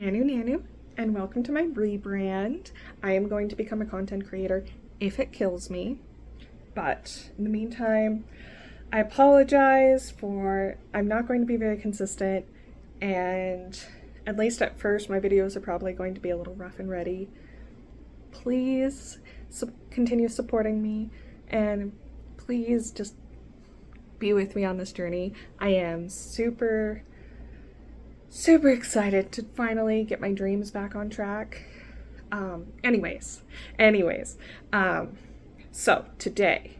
Nanu, and welcome to my rebrand. I am going to become a content creator if it kills me, but in the meantime, I apologize for I'm not going to be very consistent, and at least at first my videos are probably going to be a little rough and ready. Please continue supporting me, and please just be with me on this journey. I am super excited to finally get my dreams back on track. Anyways, so today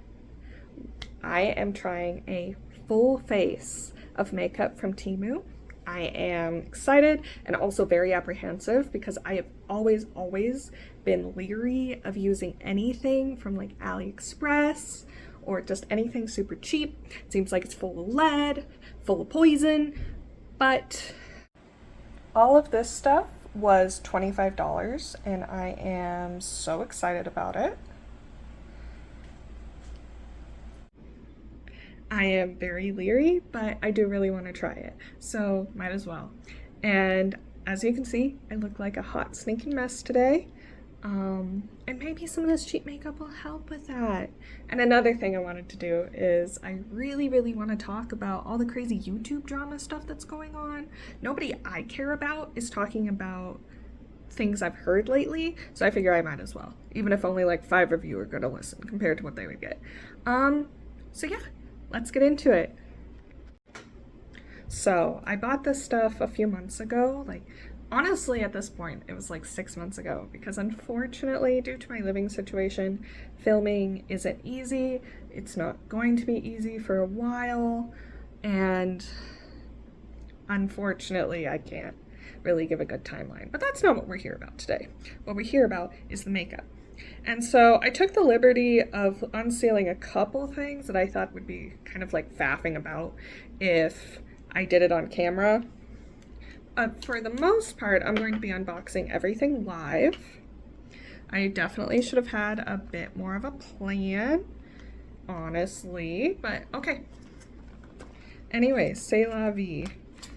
I am trying a full face of makeup from TEMU. I am excited and also very apprehensive because I have always been leery of using anything from like AliExpress or just anything super cheap. It seems like it's full of lead, full of poison, but all of this stuff was $25 and I am so excited about it. I am very leery, but I do really want to try it, so might as well. And as you can see, I look like a hot sneaking mess today. And maybe some of this cheap makeup will help with that. And another thing I wanted to do is I really want to talk about all the crazy YouTube drama stuff that's going on. Nobody I care about is talking about things I've heard lately, so I figure I might as well, even if only like 5 of you are going to listen compared to what they would get. So yeah, let's get into it. So I bought this stuff a few months ago, like honestly at this point it was like 6 months ago, because unfortunately due to my living situation, filming isn't easy. It's not going to be easy for a while, and unfortunately I can't really give a good timeline, but that's not what we're here about today. What we're here about is the makeup. And so I took the liberty of unsealing a couple things that I thought would be kind of like faffing about if I did it on camera. For the most part, I'm going to be unboxing everything live. I definitely should have had a bit more of a plan, honestly, but okay. Anyways, c'est la vie.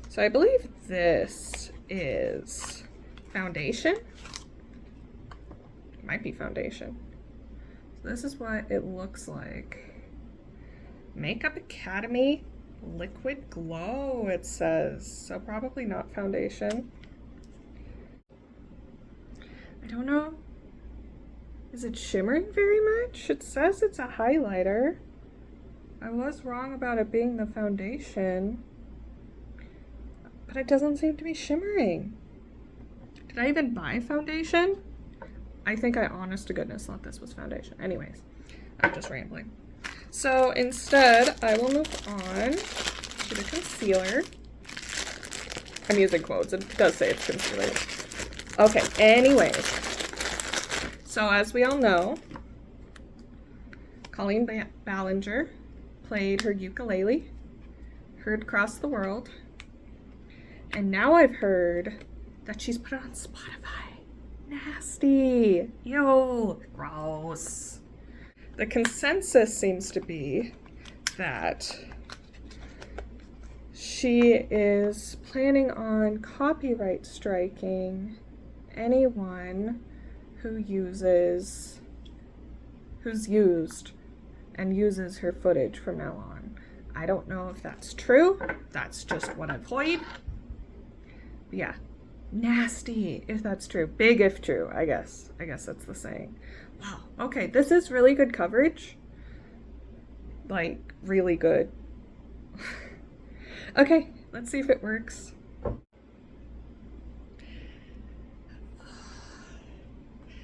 So I believe this is foundation. It might be foundation. So this is what it looks like. Makeup Academy Liquid Glow, it says. So probably not foundation. I don't know. Is it shimmering very much? It says it's a highlighter. I was wrong about it being the foundation, but it doesn't seem to be shimmering. Did I even buy foundation? I think I honest to goodness thought this was foundation. Anyways, I'm just rambling. So instead, I will move on to the concealer. I'm using quotes. It does say it's concealer. Okay, anyways. So as we all know, Colleen Ballinger played her ukulele, heard across the world, and now I've heard that she's put it on Spotify. Nasty. Yo, gross. The consensus seems to be that she is planning on copyright striking anyone who's used and uses her footage from now on. I don't know if that's true. That's just what I've heard. Yeah, nasty if that's true. Big if true, I guess. I guess that's the saying. Wow, okay, this is really good coverage. Like, really good. Okay, let's see if it works.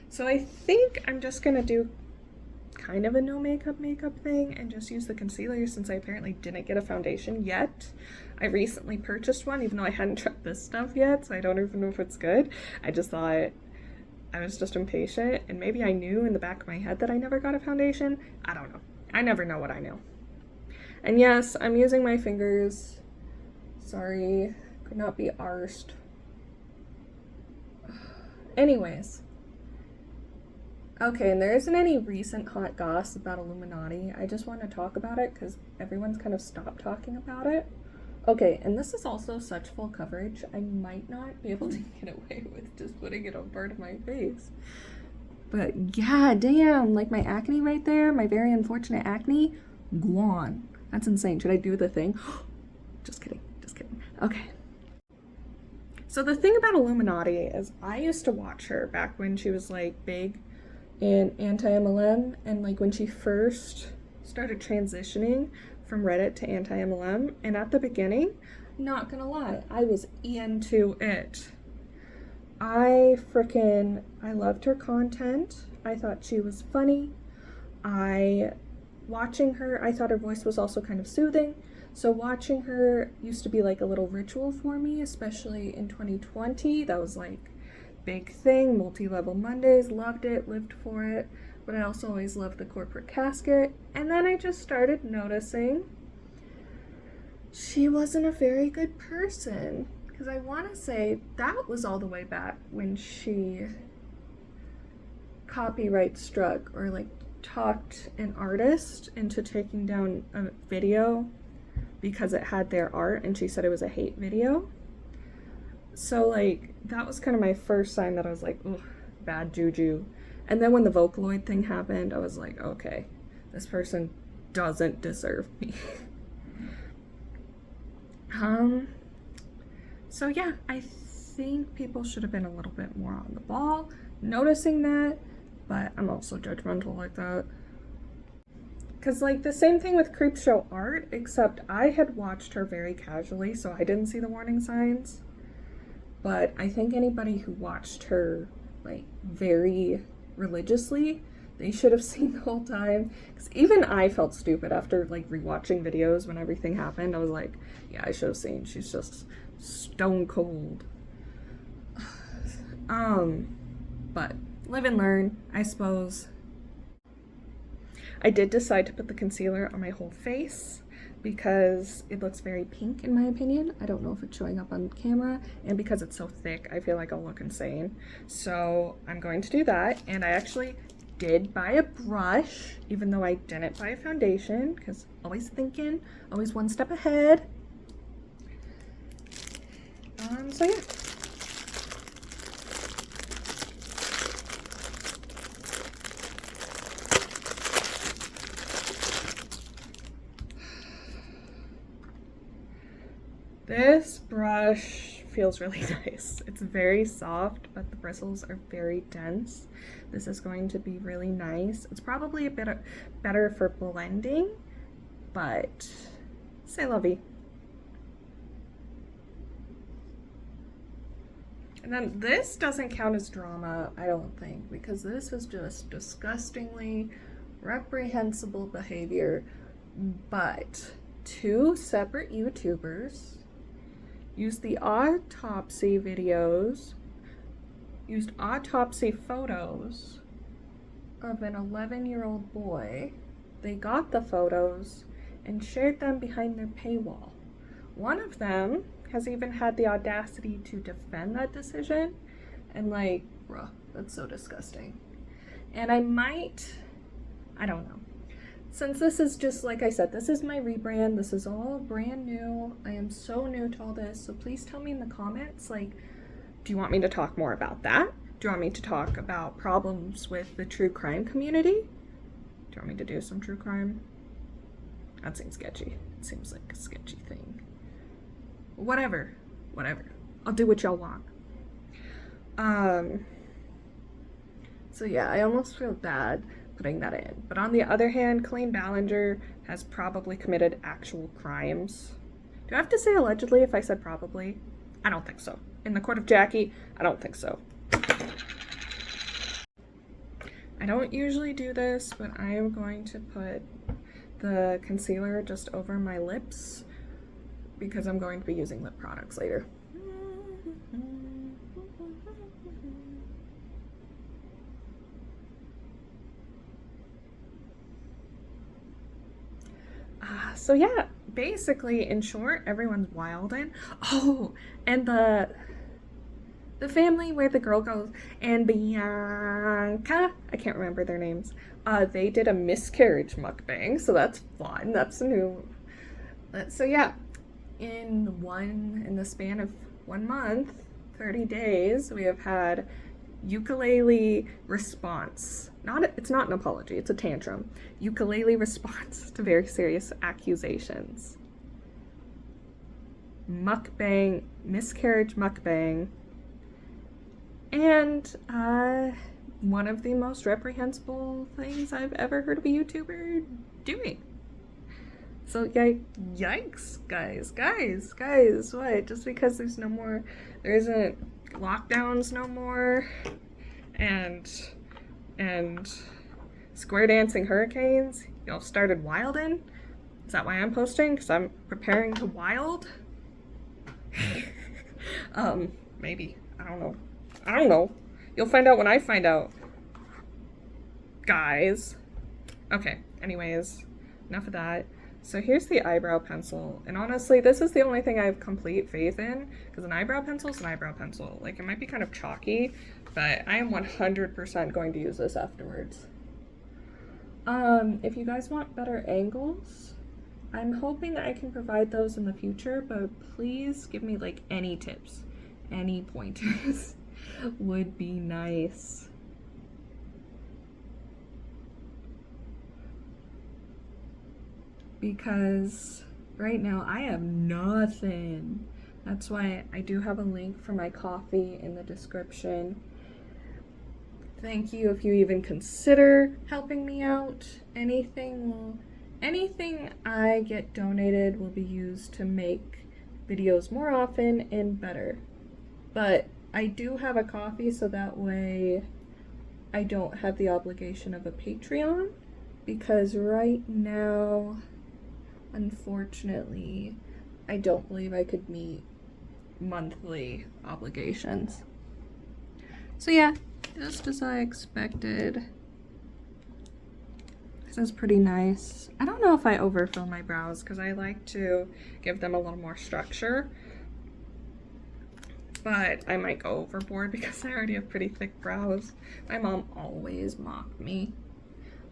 So I think I'm just gonna do kind of a no makeup thing and just use the concealer since I apparently didn't get a foundation yet. I recently purchased one even though I hadn't tried this stuff yet, so I don't even know if it's good. I just thought I was just impatient, and maybe I knew in the back of my head that I never got a foundation. I don't know. I never know what I know. And yes, I'm using my fingers. Sorry, could not be arsed. Anyways. Okay, and there isn't any recent hot goss about Illuminati. I just want to talk about it because everyone's kind of stopped talking about it. Okay, and this is also such full coverage, I might not be able to get away with just putting it on part of my face. But yeah, damn, like my acne right there, my very unfortunate acne, gone. That's insane. Should I do the thing? Just kidding, just kidding. Okay. So the thing about Illuminati is I used to watch her back when she was like big in anti-MLM, and like when she first started transitioning from Reddit to anti-MLM, and at the beginning, not gonna lie, I was into it. I loved her content. I thought she was funny. Watching her, I thought her voice was also kind of soothing. So watching her used to be like a little ritual for me, especially in 2020. That was like big thing, multi-level Mondays, loved it, lived for it. But I also always loved the corporate casket. And then I just started noticing she wasn't a very good person. Because I want to say that was all the way back when she copyright struck or like talked an artist into taking down a video because it had their art, and she said it was a hate video. So like that was kind of my first sign that I was like, ugh, bad juju. And then when the Vocaloid thing happened, I was like, okay, this person doesn't deserve me. So yeah, I think people should have been a little bit more on the ball, noticing that, but I'm also judgmental like that. Because like the same thing with Creepshow Art, except I had watched her very casually, so I didn't see the warning signs. But I think anybody who watched her like very religiously, they should have seen the whole time. Because even I felt stupid after like rewatching videos when everything happened. I was like, yeah, I should have seen. She's just stone cold. But live and learn, I suppose. I did decide to put the concealer on my whole face because it looks very pink in my opinion. I don't know if it's showing up on camera, and because it's so thick, I feel like I'll look insane. So I'm going to do that, and I actually did buy a brush, even though I didn't buy a foundation, because always thinking, always one step ahead. So yeah. This brush feels really nice. It's very soft, but the bristles are very dense. This is going to be really nice. It's probably a bit better for blending, but c'est la vie. And then this doesn't count as drama, I don't think, because this is just disgustingly reprehensible behavior. But two separate YouTubers used the autopsy videos, used autopsy photos of an 11-year-old boy. They got the photos and shared them behind their paywall. One of them has even had the audacity to defend that decision, and like, bruh, that's so disgusting. And I don't know. Since this is just, like I said, this is my rebrand, this is all brand new, I am so new to all this, so please tell me in the comments, like, do you want me to talk more about that? Do you want me to talk about problems with the true crime community? Do you want me to do some true crime? That seems sketchy. It seems like a sketchy thing. Whatever. I'll do what y'all want. So yeah, I almost feel bad putting that in. But on the other hand, Colleen Ballinger has probably committed actual crimes. Do I have to say allegedly if I said probably? I don't think so. In the court of Jackie, I don't think so. I don't usually do this, but I am going to put the concealer just over my lips because I'm going to be using lip products later. So yeah, basically, in short, everyone's wildin'. Oh, and the family where the girl goes, and Bianca, I can't remember their names, they did a miscarriage mukbang, so that's fun. That's new. So yeah, in the span of 1 month, 30 days, we have had ukulele response. It's not an apology, it's a tantrum. Ukulele response to very serious accusations. Mukbang, miscarriage mukbang, and one of the most reprehensible things I've ever heard of a YouTuber doing. So yikes, guys, what? Just because there isn't lockdowns no more, and square dancing hurricanes, y'all started wildin'? Is that why I'm posting? Because I'm preparing to wild? Maybe. I don't know. You'll find out when I find out. Guys. Okay, anyways, enough of that. So here's the eyebrow pencil, and honestly, this is the only thing I have complete faith in, because an eyebrow pencil is an eyebrow pencil. Like, it might be kind of chalky, but I am 100% going to use this afterwards. If you guys want better angles, I'm hoping I can provide those in the future, but please give me like any tips, any pointers would be nice. Because right now I have nothing. That's why I do have a link for my coffee in the description. Thank you if you even consider helping me out. Anything I get donated will be used to make videos more often and better. But I do have a coffee, so that way I don't have the obligation of a Patreon, because right now, unfortunately, I don't believe I could meet monthly obligations. So yeah, just as I expected. This is pretty nice. I don't know if I overfill my brows because I like to give them a little more structure, but I might go overboard because I already have pretty thick brows. My mom always mocked me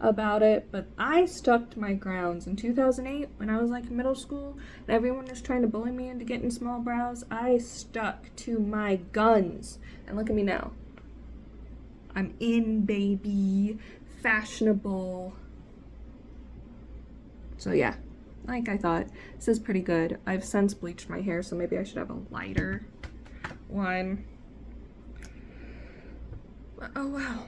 about it, but I stuck to my grounds. In 2008, when I was like in middle school and everyone was trying to bully me into getting small brows, I stuck to my guns. And look at me now. I'm in, baby, fashionable. So yeah, like I thought, this is pretty good. I've since bleached my hair, so maybe I should have a lighter one. Oh wow.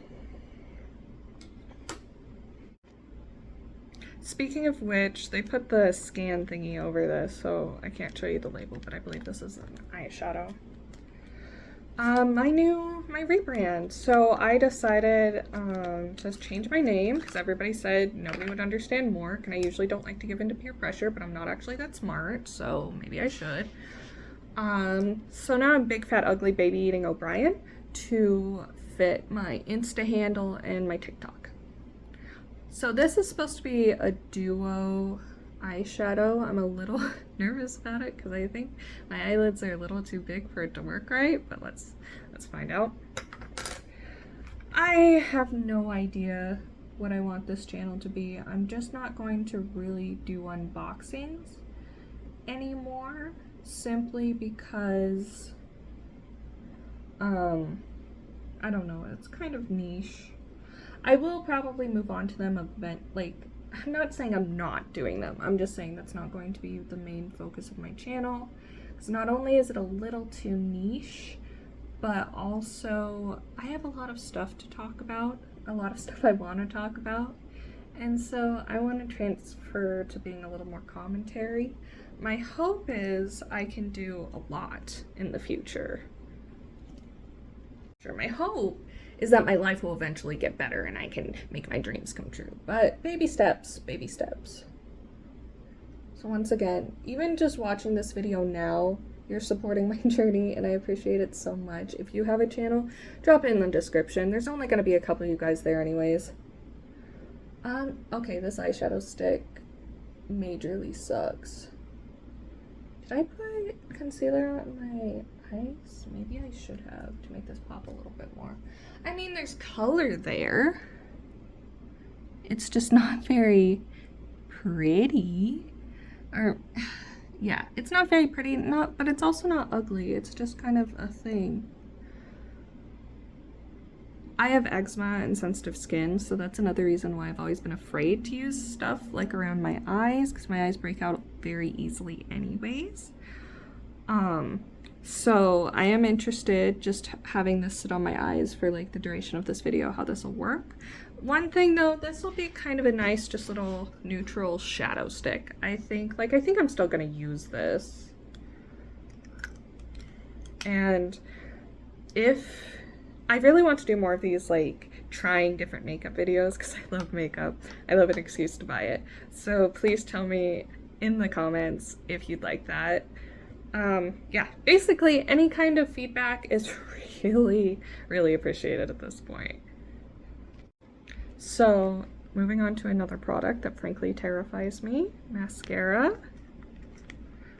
Speaking of which, they put the scan thingy over this, so I can't show you the label, but I believe this is an eyeshadow. My rebrand. So I decided to change my name because everybody said nobody would understand Mork, and I usually don't like to give into peer pressure, but I'm not actually that smart, so maybe I should. So now I'm Big Fat Ugly Baby Eating O'Brien to fit my Insta handle and my TikTok. So this is supposed to be a duo eyeshadow. I'm a little nervous about it because I think my eyelids are a little too big for it to work right, but let's find out. I have no idea what I want this channel to be. I'm just not going to really do unboxings anymore, simply because I don't know, it's kind of niche. I will probably move on to them I'm not saying I'm not doing them, I'm just saying that's not going to be the main focus of my channel. Because not only is it a little too niche, but also I have a lot of stuff to talk about, a lot of stuff I want to talk about, and so I want to transfer to being a little more commentary. My hope is I can do a lot in the future. My hope is that my life will eventually get better and I can make my dreams come true. But baby steps, baby steps. So once again, even just watching this video now, you're supporting my journey and I appreciate it so much. If you have a channel, drop it in the description. There's only gonna be a couple of you guys there anyways. Okay, this eyeshadow stick majorly sucks. Did I put concealer on my eyes? Maybe I should have to make this pop a little bit more. I mean, there's color there. It's just not very pretty. Or yeah, it's not very pretty, but it's also not ugly. It's just kind of a thing. I have eczema and sensitive skin, so that's another reason why I've always been afraid to use stuff like around my eyes, because my eyes break out very easily anyways. So I am interested just having this sit on my eyes for like the duration of this video, how this will work. One thing though, this will be kind of a nice just little neutral shadow stick. I think I'm still gonna use this. And if I really want to do more of these like trying different makeup videos, because I love makeup. I love an excuse to buy it. So please tell me in the comments if you'd like that. Yeah, basically any kind of feedback is really, really appreciated at this point. So moving on to another product that frankly terrifies me, mascara.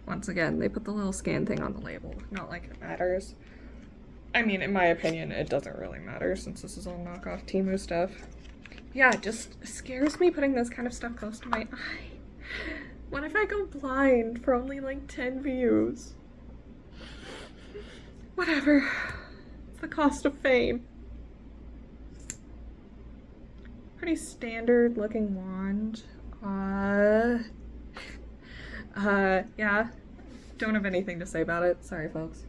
Once again, they put the little scan thing on the label, not like it matters. I mean, in my opinion, it doesn't really matter since this is all knockoff TEMU stuff. Yeah, it just scares me putting this kind of stuff close to my eye. What if I go blind for only like 10 views? Whatever. It's the cost of fame. Pretty standard looking wand. Yeah. Don't have anything to say about it. Sorry, folks.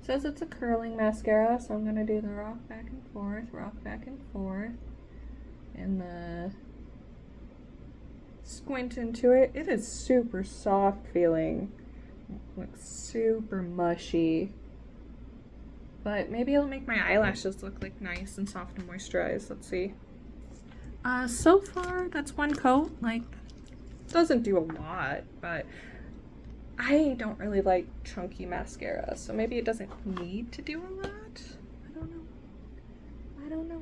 Says it's a curling mascara, so I'm gonna do the rock back and forth, and the squint into it. It is super soft feeling, looks super mushy, but maybe it'll make my eyelashes look like nice and soft and moisturized. Let's see. So far that's one coat. Like, doesn't do a lot, but I don't really like chunky mascara, so maybe it doesn't need to do a lot. I don't know.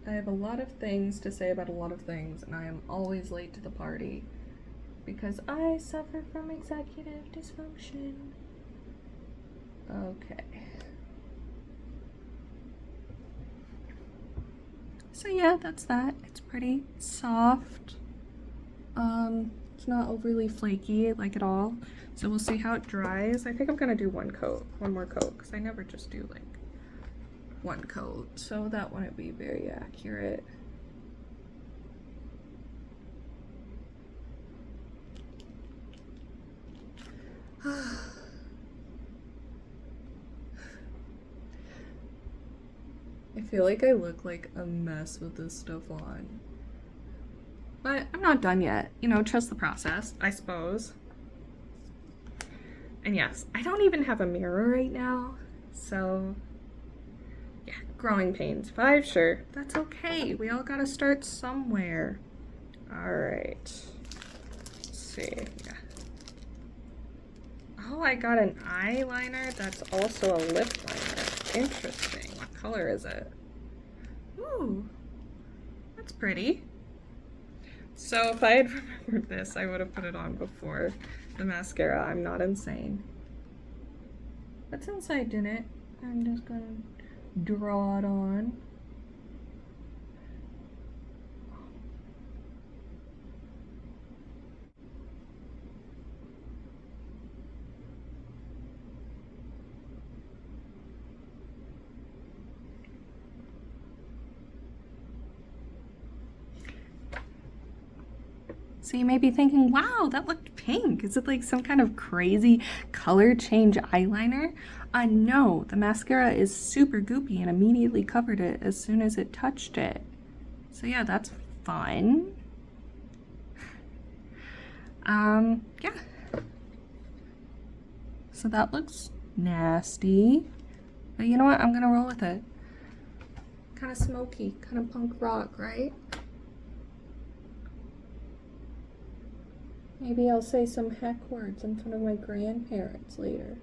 I have a lot of things to say about a lot of things, and I am always late to the party because I suffer from executive dysfunction. Okay. So yeah, that's that. It's pretty soft. It's not overly flaky like at all. So we'll see how it dries. I think I'm gonna do one more coat, because I never just do like one coat. So that wouldn't be very accurate. I feel like I look like a mess with this stuff on. But I'm not done yet. You know, trust the process, I suppose. And yes, I don't even have a mirror right now. So, yeah, growing pains. 5, sure. That's okay. We all gotta start somewhere. Alright. Let's see. Yeah. Oh, I got an eyeliner that's also a lip liner. Interesting. What color is it? Ooh, that's pretty. So if I had remembered this, I would have put it on before the mascara. I'm not insane. But since I didn't, I'm just gonna draw it on. So you may be thinking, wow, that looked pink. Is it like some kind of crazy color change eyeliner? No, the mascara is super goopy and immediately covered it as soon as it touched it. So yeah, that's fun. Yeah. So that looks nasty. But you know what? I'm gonna roll with it. Kind of smoky, kind of punk rock, right? Maybe I'll say some heck words in front of my grandparents later.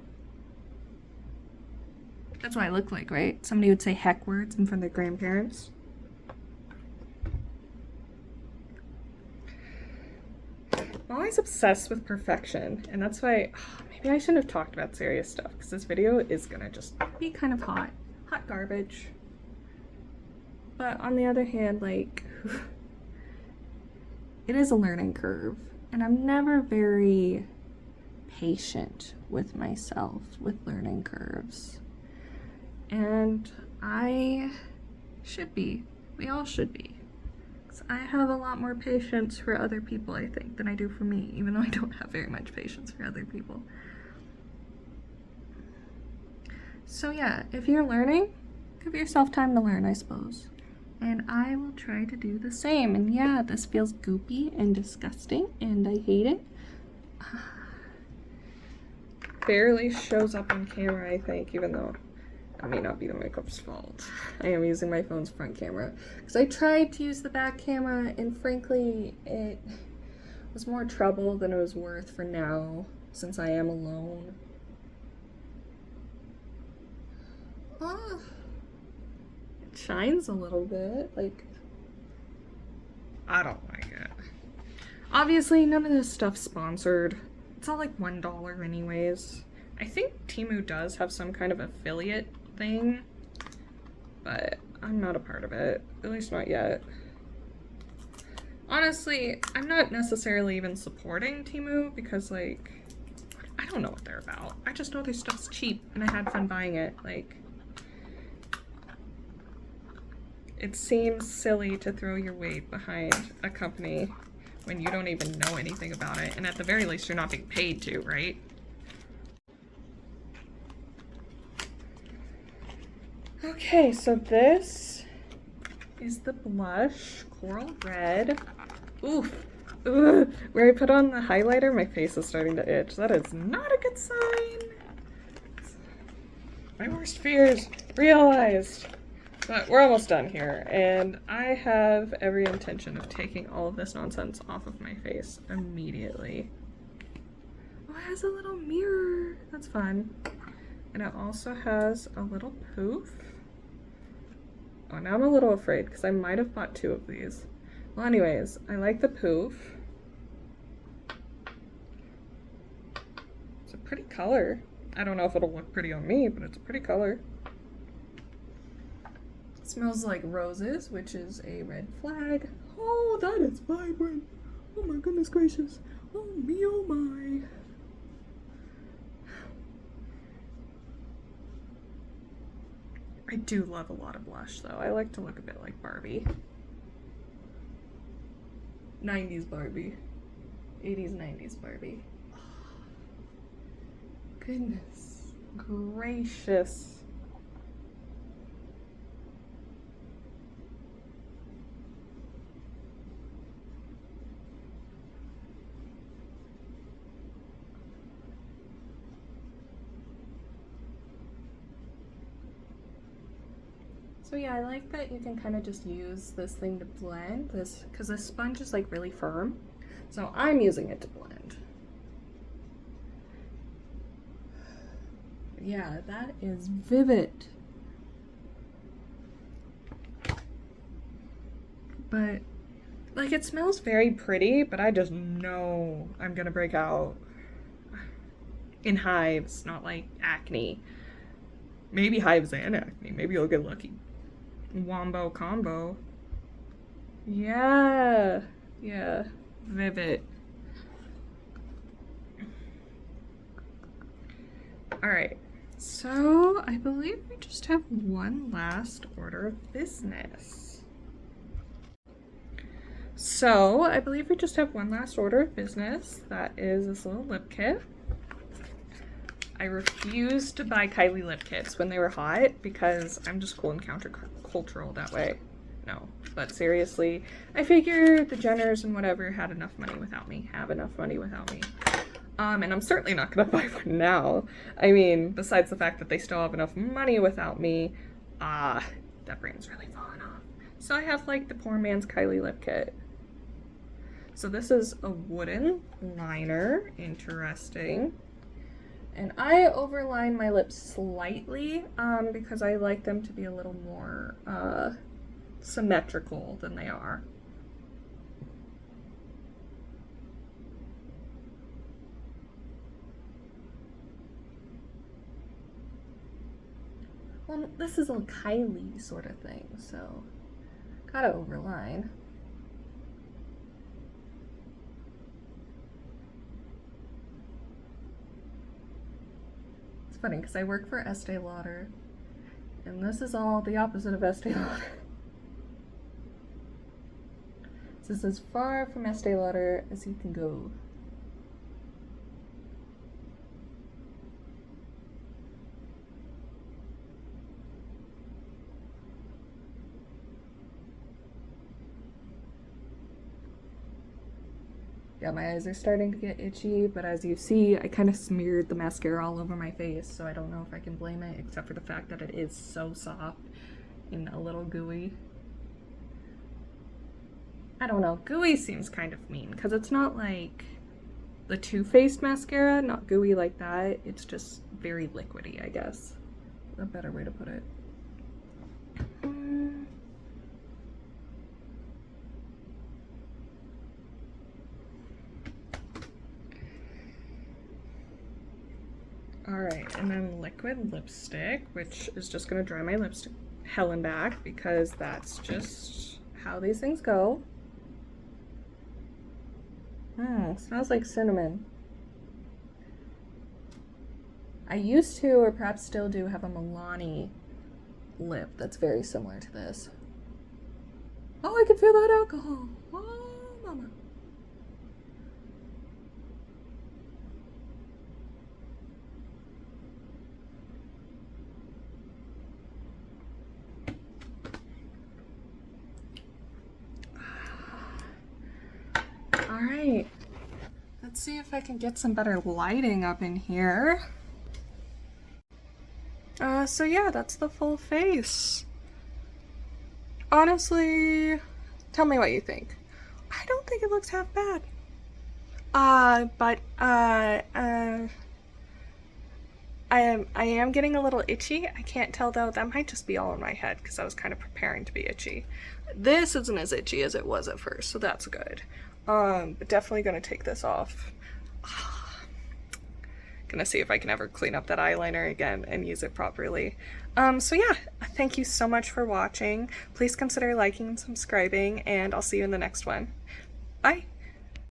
That's what I look like, right? Somebody would say heck words in front of their grandparents. I'm always obsessed with perfection, and that's why maybe I shouldn't have talked about serious stuff, because this video is gonna just be kind of hot garbage. But on the other hand, like, it is a learning curve, and I'm never very patient with myself with learning curves. And I should be. We all should be. Because I have a lot more patience for other people, I think, than I do for me, even though I don't have very much patience for other people. So yeah, if you're learning, give yourself time to learn, I suppose. And I will try to do the same. And yeah, this feels goopy and disgusting, and I hate it. Barely shows up on camera, I think, even though that may not be the makeup's fault. I am using my phone's front camera because I tried to use the back camera, and frankly, it was more trouble than it was worth for now, since I am alone. It shines a little bit, like, I don't like it. Obviously, none of this stuff's sponsored. It's all like $1 anyways. I think TEMU does have some kind of affiliate thing, but I'm not a part of it, at least not yet. Honestly, I'm not necessarily even supporting TEMU because, like, I don't know what they're about. I just know their stuff's cheap and I had fun buying it. Like, it seems silly to throw your weight behind a company when you don't even know anything about it, and at the very least you're not being paid to, right? Okay, so this is the blush, Coral Red. Oof. Ugh. Where I put on the highlighter, my face is starting to itch. That is not a good sign. My worst fears realized. But we're almost done here, and I have every intention of taking all of this nonsense off of my face immediately. Oh, it has a little mirror. That's fun. And it also has a little poof. Oh, now I'm a little afraid because I might have bought 2 of these. Well, anyways, I like the poof. It's a pretty color. I don't know if it'll look pretty on me, but it's a pretty color. It smells like roses, which is a red flag. Oh, that is vibrant. Oh my goodness gracious. Oh me, oh my. I do love a lot of blush, though. I like to look a bit like Barbie. 90s Barbie. 80s, 90s Barbie. Oh, goodness gracious. So yeah, I like that you can kind of just use this thing to blend this, because this sponge is like really firm. So I'm using it to blend. Yeah, that is vivid. But like, it smells very pretty, but I just know I'm gonna break out in hives, not like acne. Maybe hives and acne. Maybe you'll get lucky. Wombo combo. Yeah. Yeah. Vivid. Alright. So, I believe we just have one last order of business. That is this little lip kit. I refused to buy Kylie lip kits when they were hot because I'm just cool and countercultural that way. No, but seriously, I figure the Jenners and whatever have enough money without me. And I'm certainly not gonna buy one now. I mean, besides the fact that they still have enough money without me, that brand's really falling off. So I have like the poor man's Kylie lip kit. So this is a wooden liner, interesting. And I overline my lips slightly because I like them to be a little more symmetrical than they are. Well, this is a Kylie sort of thing, so gotta overline. It's funny because I work for Estee Lauder, and this is all the opposite of Estee Lauder. This is as far from Estee Lauder as you can go. Yeah, my eyes are starting to get itchy, but as you see, I kind of smeared the mascara all over my face, so I don't know if I can blame it, except for the fact that it is so soft and a little gooey. I don't know, gooey seems kind of mean, because it's not like the Too Faced mascara, not gooey like that, it's just very liquidy, I guess. A better way to put it. Alright, and then liquid lipstick, which is just going to dry my lips to hell and back, because that's just how these things go. Smells like cinnamon. I used to, or perhaps still do, have a Milani lip that's very similar to this. Oh, I can feel that alcohol. Oh, mama. All right, let's see if I can get some better lighting up in here. So yeah, that's the full face. Honestly, tell me what you think. I don't think it looks half bad. I am getting a little itchy. I can't tell though, that might just be all in my head because I was kind of preparing to be itchy. This isn't as itchy as it was at first, so that's good. But definitely gonna take this off. Gonna see if I can ever clean up that eyeliner again and use it properly. So yeah, thank you so much for watching. Please consider liking and subscribing, and I'll see you in the next one. Bye!